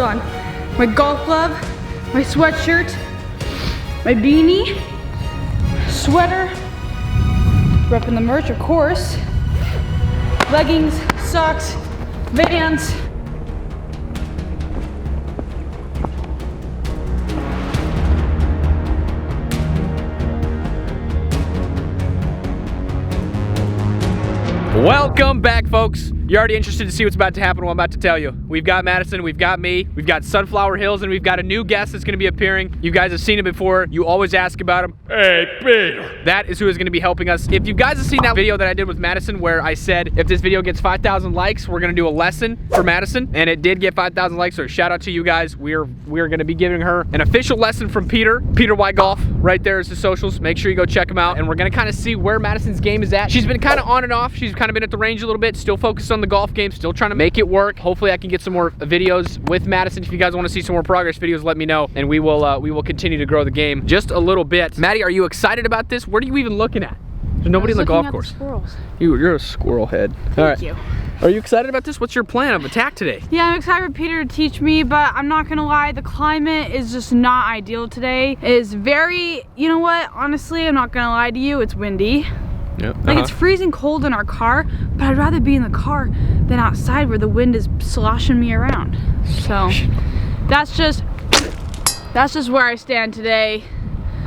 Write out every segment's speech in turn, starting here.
on. My golf glove, my sweatshirt, my beanie, sweater, repping the merch, of course, leggings, socks, Vans. Welcome back, folks. You're already interested to see what's about to happen. What I'm about to tell you. We've got Madison, we've got me, we've got Sunflower Hills, and we've got a new guest that's going to be appearing. You guys have seen him before. You always ask about him. Hey, Peter. That is who is going to be helping us. If you guys have seen that video that I did with Madison where I said if this video gets 5,000 likes, we're going to do a lesson for Madison, and it did get 5,000 likes, so shout out to you guys. We're going to be giving her an official lesson from Peter White Golf. Right there is his socials. Make sure you go check him out, and we're going to kind of see where Madison's game is at. She's been kind of on and off. She's kind of been at the range a little bit, still focused on the golf game, still trying to make it work. Hopefully I can get some more videos with Madison. If you guys want to see some more progress videos, let me know, and we will continue to grow the game just a little bit. Maddie, are you excited about this? What are you even looking at? There's nobody in the golf course. Squirrels. You're a squirrel head. Thank you. Are you excited about this? What's your plan of attack today? Yeah, I'm excited for Peter to teach me, but I'm not gonna lie, the climate is just not ideal today. It is very, you know what, honestly, I'm not gonna lie to you, it's windy. Yep. Like, it's freezing cold in our car, but I'd rather be in the car than outside where the wind is sloshing me around. So that's just where I stand today.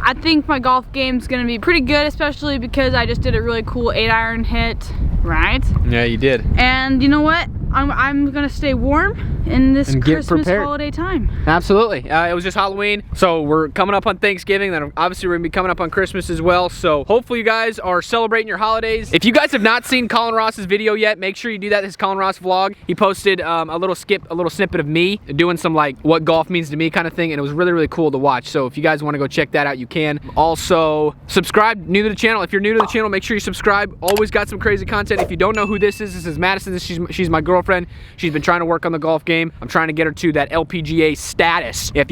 I think my golf game's gonna be pretty good, especially because I just did a really cool 8-iron hit, right? Yeah, you did. And you know what? I'm gonna stay warm in this Christmas holiday time. Absolutely. It was just Halloween, so we're coming up on Thanksgiving, then obviously we're gonna be coming up on Christmas as well, so hopefully you guys are celebrating your holidays. If you guys have not seen Colin Ross's video yet, make sure you do that. His Colin Ross vlog. He posted a little snippet of me doing some like what golf means to me kind of thing, and it was really, really cool to watch. So if you guys want to go check that out, you can. Also, subscribe, new to the channel. If you're new to the channel, make sure you subscribe. Always got some crazy content. If you don't know who this is Madison. She's my girlfriend. She's been trying to work on the golf game. I'm trying to get her to that LPGA status, if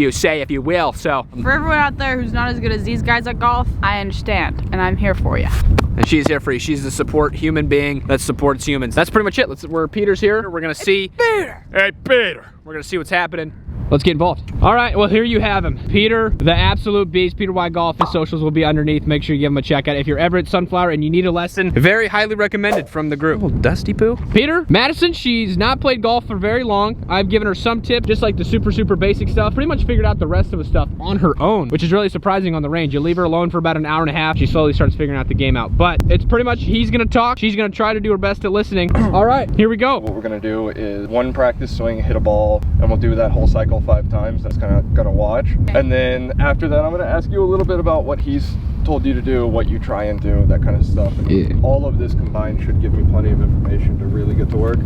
you will. So for everyone out there who's not as good as these guys at golf, I understand, and I'm here for you. And she's here for you. She's the support human being that supports humans. That's pretty much it. Peter's here. We're gonna see. Peter! Hey, Peter! We're gonna see what's happening. Let's get involved. All right, well, here you have him. Peter, the absolute beast. Peter White Golf. His socials will be underneath. Make sure you give him a check out. If you're ever at Sunflower and you need a lesson, very highly recommended from the group. Oh, dusty poo. Peter, Madison, she's not played golf for very long. I've given her some tips, just like the super basic stuff. Pretty much figured out the rest of the stuff on her own, which is really surprising on the range. You leave her alone for about an hour and a half, she slowly starts figuring out the game out. But it's pretty much, he's gonna talk, she's gonna try to do her best at listening. All right, here we go. What we're gonna do is one practice swing, hit a ball, and we'll do that whole cycle 5 times. That's kind of gonna watch. And then after that, I'm gonna ask you a little bit about what he's told you to do, what you try and do, that kind of stuff. And yeah, all of this combined should give me plenty of information to really get to work.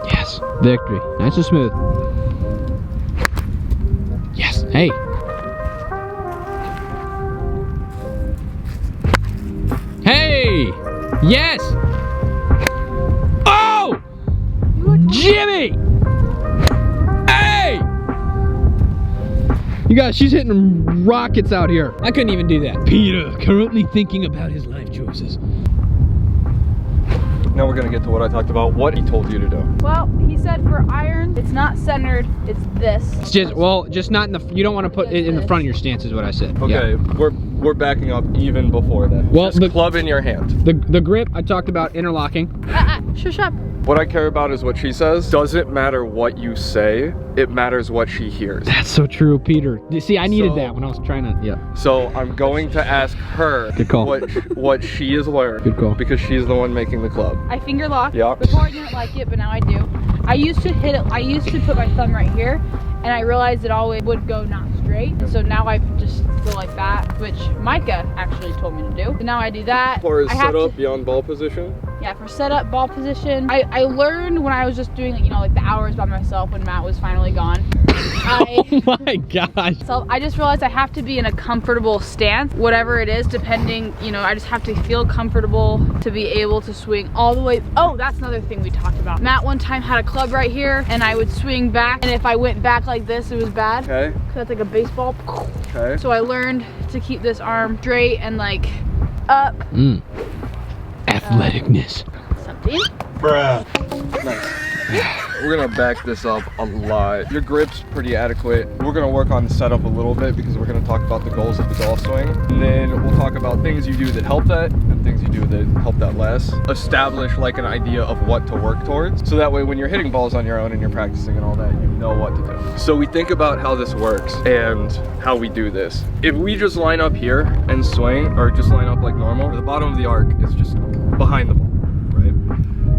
Yes, victory. Nice and smooth. Yes, hey. Hey! Yes! Oh! Jimmy! Hey! You guys, she's hitting rockets out here. I couldn't even do that. Peter, currently thinking about his life choices. Now we're gonna get to what I talked about, what he told you to do. Well, he said for iron, it's not centered, it's this. It's just, well, just not in the, you don't want to put it in the front of your stance is what I said. Okay, yeah. We're backing up even before that. Well, just the club in your hand. The grip, I talked about interlocking. Shush up. What I care about is what she says. Doesn't matter what you say, it matters what she hears. That's so true, Peter. See, I needed that when I was trying to, yeah. So I'm going to ask her Good call. what she has learned. Good call. Because she's the one making the club. I finger lock. Yeah. Before I didn't like it, but now I do. I used to hit it, I used to put my thumb right here, and I realized it always would go not straight. So now I just go like that, which Micah actually told me to do. So now I do that. For his setup beyond ball position? Yeah, for setup, ball position. I learned when I was just doing, you know, like the hours by myself when Matt was finally gone. Oh my gosh. So I just realized I have to be in a comfortable stance, whatever it is, depending, you know, I just have to feel comfortable to be able to swing all the way. Oh, that's another thing we talked about. Matt one time had a club right here and I would swing back, and if I went back like this, it was bad. Okay. Cause that's like a baseball. Okay. So I learned to keep this arm straight and like up. Athleticness. Something. Bruh. Nice. we're gonna back this up a lot. Your grip's pretty adequate. We're gonna work on the setup a little bit because we're gonna talk about the goals of the golf swing. And then we'll talk about things you do that help that and things you do that help that less. Establish like an idea of what to work towards. So that way when you're hitting balls on your own and you're practicing and all that, you know what to do. So we think about how this works and how we do this. If we just line up here and swing, or just line up like normal, the bottom of the arc is just behind the ball, right?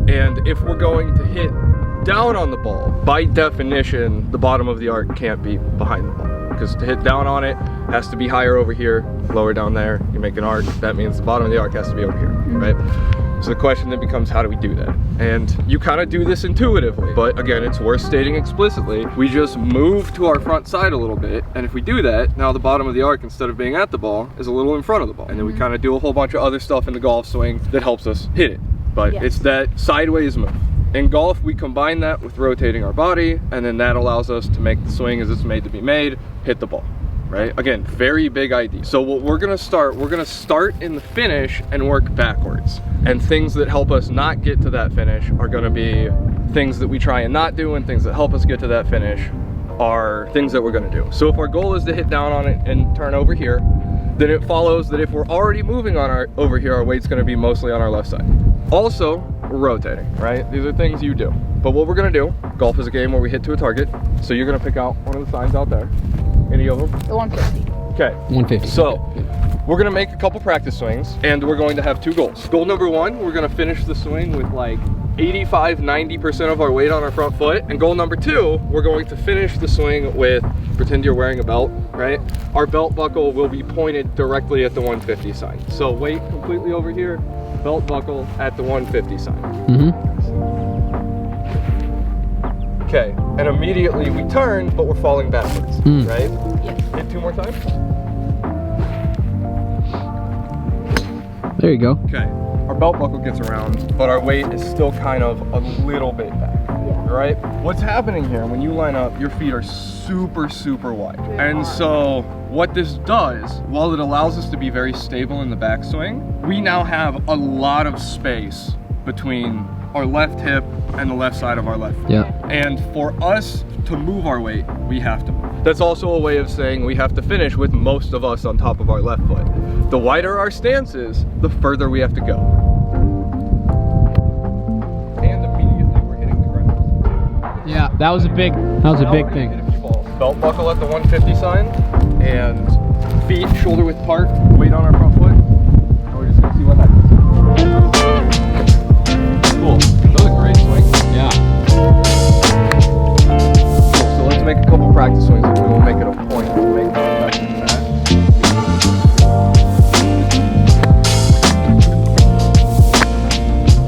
And if we're going to hit down on the ball, by definition, the bottom of the arc can't be behind the ball. Because to hit down on it has to be higher over here, lower down there. You make an arc, that means the bottom of the arc has to be over here, right? So the question then becomes, how do we do that? And you kind of do this intuitively, but again, it's worth stating explicitly. We just move to our front side a little bit, and if we do that, now the bottom of the arc, instead of being at the ball, is a little in front of the ball. And then we kind of do a whole bunch of other stuff in the golf swing that helps us hit it. But it's that sideways move. In golf, we combine that with rotating our body, and then that allows us to make the swing as it's made to be made, hit the ball, right? Again, very big idea. So what we're gonna start in the finish and work backwards. And things that help us not get to that finish are gonna be things that we try and not do, and things that help us get to that finish are things that we're gonna do. So if our goal is to hit down on it and turn over here, then it follows that if we're already moving on over here, our weight's gonna be mostly on our left side. Also, we're rotating, right? These are things you do. But what we're gonna do, golf is a game where we hit to a target. So you're gonna pick out one of the signs out there. Any of them? The 150. Okay. 150. So, we're gonna make a couple practice swings, and we're going to have two goals. Goal number one, we're gonna finish the swing with like 85–90% of our weight on our front foot. And goal number two, we're going to finish the swing with, pretend you're wearing a belt, right? Our belt buckle will be pointed directly at the 150 sign. So weight completely over here, belt buckle at the 150 sign. Okay, and immediately we turn, but we're falling backwards, right? Yes. Hit two more times. There you go. Okay, our belt buckle gets around, but our weight is still kind of a little bit back, right? What's happening here, when you line up, your feet are super, super wide. And so what this does, while it allows us to be very stable in the backswing, we now have a lot of space between our left hip and the left side of our left foot. Yeah. And for us to move our weight, we have to move. That's also a way of saying we have to finish with most of us on top of our left foot. The wider our stance is, the further we have to go. And immediately we're hitting the ground. Yeah, that was a big thing. Hit a few balls. Belt buckle at the 150 sign, and feet shoulder width apart, weight on our front foot. And we're just gonna see what happens. Cool. That was a great swing. Yeah. Cool. So let's make a couple practice swings, and we will make it a point to make that back to that.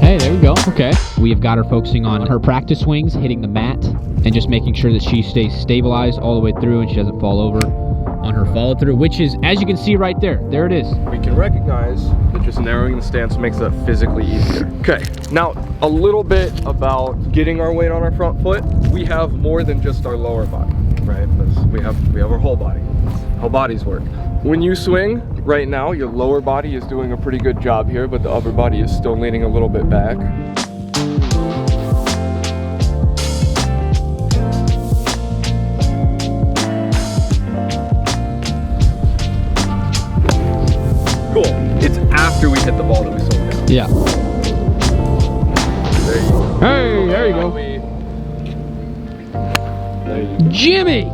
Hey, there we go. Okay. We have got her focusing on her practice swings, hitting the mat, and just making sure that she stays stabilized all the way through and she doesn't fall over on her follow through, which is, as you can see right there, there it is. We can recognize that just narrowing the stance makes that physically easier. Okay, now a little bit about getting our weight on our front foot. We have more than just our lower body, right? We have our whole body. How bodies work. When you swing, right now, your lower body is doing a pretty good job here, but the upper body is still leaning a little bit back. Cool. It's after we hit the ball that we slow down. Yeah. There you go. Hey, there you go. There you go. Jimmy!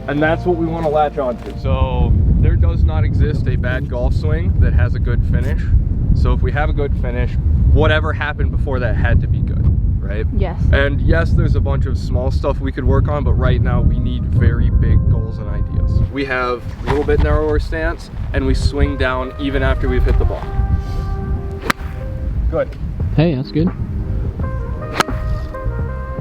And that's what we want to latch onto. So there does not exist a bad golf swing that has a good finish. So if we have a good finish, whatever happened before that had to be good, right? Yes. And yes, there's a bunch of small stuff we could work on, but right now we need very big goals and ideas. We have a little bit narrower stance, and we swing down even after we've hit the ball. Good. Hey, that's good.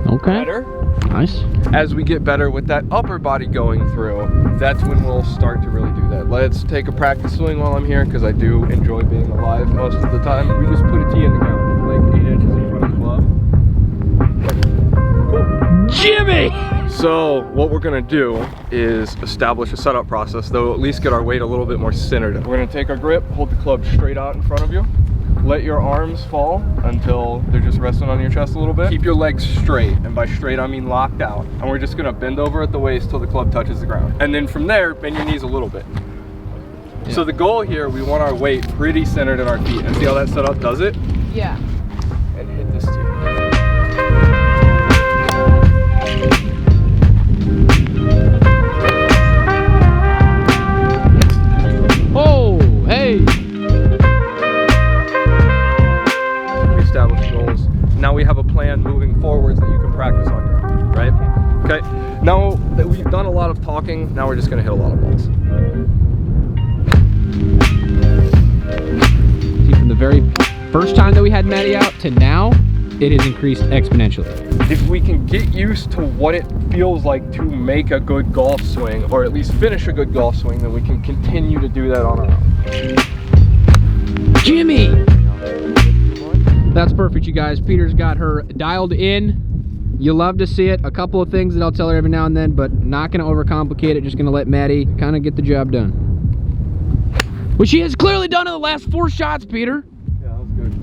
Okay. Better. Nice. As we get better with that upper body going through, that's when we'll start to really do that. Let's take a practice swing while I'm here, because I do enjoy being alive most of the time. We just put a tee in the ground, like 8 inches in front of the club. Cool. Jimmy! So what we're gonna do is establish a setup process that will at least get our weight a little bit more centered. We're gonna take our grip, hold the club straight out in front of you. let your arms fall until they're just resting on your chest a little bit. Keep your legs straight, and by straight I mean locked out. And we're just gonna bend over at the waist till the club touches the ground. And then from there, bend your knees a little bit. Yeah. So the goal here, we want our weight pretty centered in our feet. And see how that setup does it? Yeah. And hit this too. Oh, hey. We established goals. Now we have a plan moving forwards that you can practice on your own, right? Okay. Now that we've done a lot of talking, now we're just gonna hit a lot of balls. See, from the very first time that we had Maddie out to now, it has increased exponentially. If we can get used to what it feels like to make a good golf swing, or at least finish a good golf swing, then we can continue to do that on our own. Jimmy! That's perfect, you guys. Peter's got her dialed in. You love to see it. A couple of things that I'll tell her every now and then, but not gonna overcomplicate it. Just gonna let Maddie kind of get the job done. Which she has clearly done in the last 4 shots, Peter.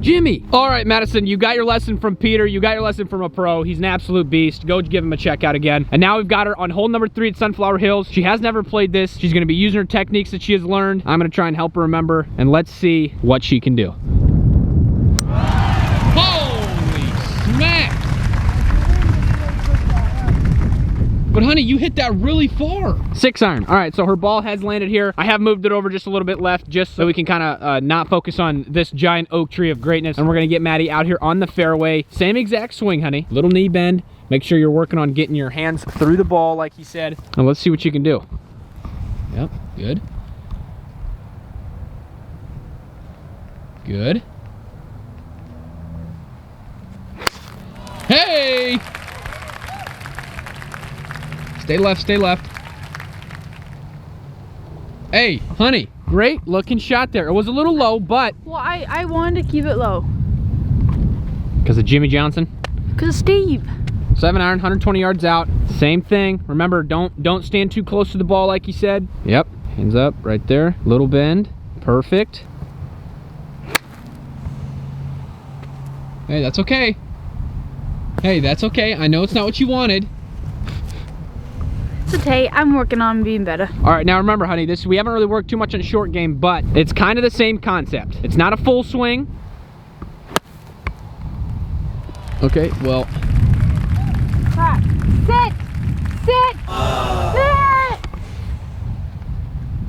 Jimmy. All right, Madison, you got your lesson from Peter. You got your lesson from a pro. He's an absolute beast. Go give him a check out again. And now we've got her on hole number 3 at Sunflower Hills. She has never played this. She's going to be using her techniques that she has learned. I'm going to try and help her remember, and let's see what she can do. Holy smack! But honey, you hit that really far. 6 iron. All right, so her ball has landed here. I have moved it over just a little bit left just so we can kind of not focus on this giant oak tree of greatness. And we're gonna get Maddie out here on the fairway. Same exact swing, honey. Little knee bend. Make sure you're working on getting your hands through the ball like he said. And let's see what you can do. Yep, good. Good. Hey! Stay left, stay left. Hey, honey, great looking shot there. It was a little low, but... Well, I wanted to keep it low. Because of Jimmy Johnson? Because of Steve. 7 iron, 120 yards out. Same thing. Remember, don't stand too close to the ball like you said. Yep, hands up right there. Little bend, perfect. Hey, that's okay. Hey, that's okay. I know it's not what you wanted. It's okay, I'm working on being better. All right, now remember, honey, we haven't really worked too much on short game, but it's kind of the same concept. It's not a full swing. Okay, well. Crap. Sit! Sit! Sit!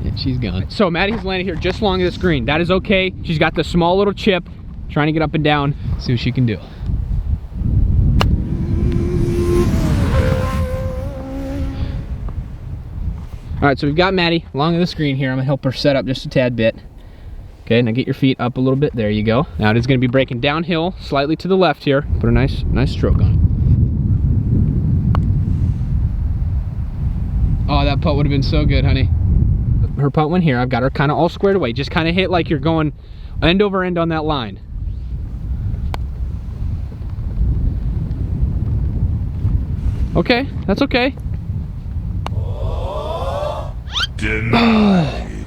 And she's gone. So Maddie's landed here just along this green. That is okay. She's got the small little chip, trying to get up and down, see what she can do. All right, so we've got Maddie along the screen here. I'm gonna help her set up just a tad bit. Okay, now get your feet up a little bit. There you go. Now it is gonna be breaking downhill, slightly to the left here. Put a nice stroke on it. Oh, that putt would have been so good, honey. Her putt went here. I've got her kind of all squared away. Just kind of hit like you're going end over end on that line. Okay, that's okay. Denied.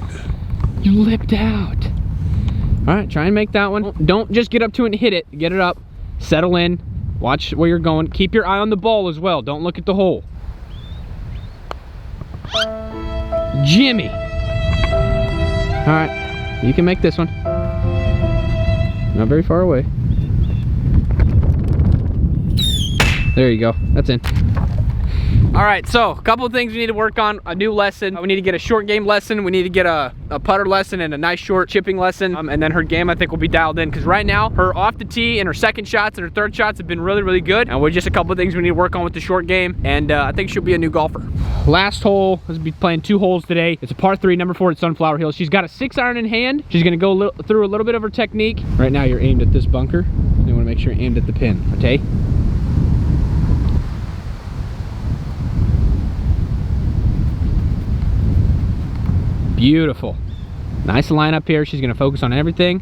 You lipped out. All right, try and make that one. Don't just get up to it and hit it. Get it up, settle in, watch where you're going. Keep your eye on the ball as well. Don't look at the hole. Jimmy. All right, you can make this one. Not very far away. There you go, that's in. All right, so a couple of things we need to work on. A new lesson. We need to get a short game lesson. We need to get a putter lesson and a nice short chipping lesson. And then her game, I think, will be dialed in. Because right now, her off the tee and her second shots and her third shots have been really, really good. And we're just a couple of things we need to work on with the short game. And I think she'll be a new golfer. Last hole, let's be playing 2 holes today. It's a par 3, number 4 at Sunflower Hills. She's got a 6 iron in hand. She's gonna go through a little bit of her technique. Right now, you're aimed at this bunker. You wanna make sure you're aimed at the pin, okay? Beautiful. Nice line up here. She's gonna focus on everything.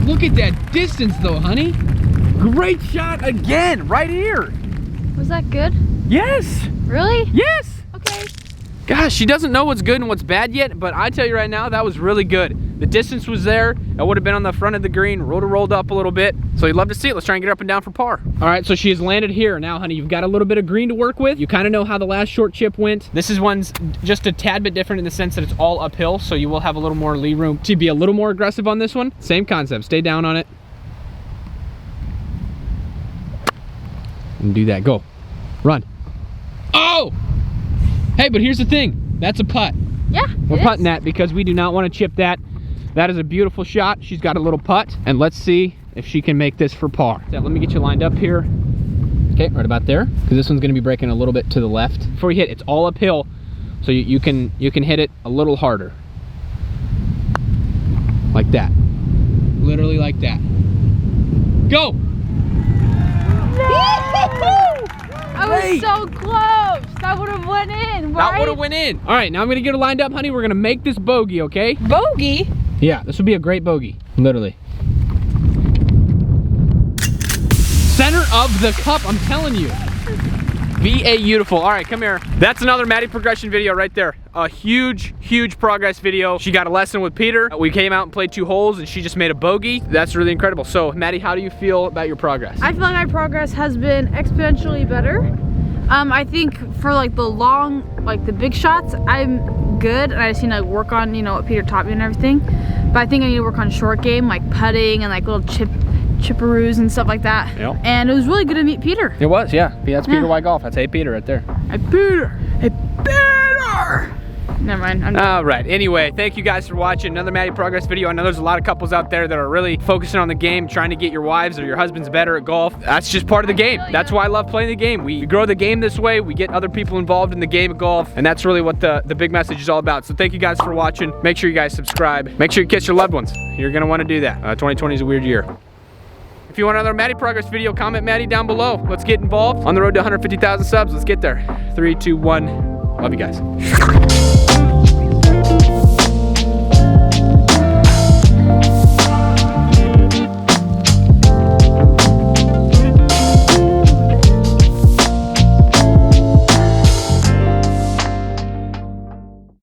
Look at that distance though, honey. Great shot again, right here. Was that good? Yes. Really? Yes. Okay. Gosh, she doesn't know what's good and what's bad yet, but I tell you right now, that was really good. The distance was there. It would have been on the front of the green, rolled up a little bit. So you'd love to see it. Let's try and get her up and down for par. All right, so she has landed here. Now, honey, you've got a little bit of green to work with. You kind of know how the last short chip went. This is one's just a tad bit different in the sense that it's all uphill, so you will have a little more lee room to be a little more aggressive on this one. Same concept, stay down on it. And do that, go, run. Oh! Hey, but here's the thing, that's a putt. Yeah, We're putting that because we do not want to chip that. That is a beautiful shot. She's got a little putt, and let's see if she can make this for par. Let me get you lined up here. Okay, right about there, because this one's going to be breaking a little bit to the left. Before you hit, it's all uphill, so you can hit it a little harder. Like that. Literally like that. Go! I was so close. That would have went in, right? That would have went in. All right, now I'm gonna get her lined up, honey. We're gonna make this bogey, okay? Bogey? Yeah, this would be a great bogey, literally. Center of the cup, I'm telling you. Beautiful. All right, come here. That's another Maddie progression video right there. A huge, huge progress video. She got a lesson with Peter. We came out and played 2 holes and she just made a bogey. That's really incredible. So, Maddie, how do you feel about your progress? I feel like my progress has been exponentially better. I think for like the long, like the big shots, I'm good, and I just need to like work on, you know, what Peter taught me and everything. But I think I need to work on short game, like putting and like little chipperoos and stuff like that. Yep. And it was really good to meet Peter. It was, yeah. That's Peter White Golf. That's Hey Peter right there. Hey Peter! Hey Peter! Never mind. I'm done. All right. Anyway, thank you guys for watching another Maddie progress video. I know there's a lot of couples out there that are really focusing on the game, trying to get your wives or your husbands better at golf. That's just part of the game. That's why I love playing the game. We grow the game this way. We get other people involved in the game of golf, and that's really what the big message is all about. So thank you guys for watching. Make sure you guys subscribe. Make sure you kiss your loved ones. You're gonna want to do that. 2020 is a weird year. If you want another Maddie progress video, comment Maddie down below. Let's get involved. On the road to 150,000 subs. Let's get there. 3, 2, 1. Love you guys.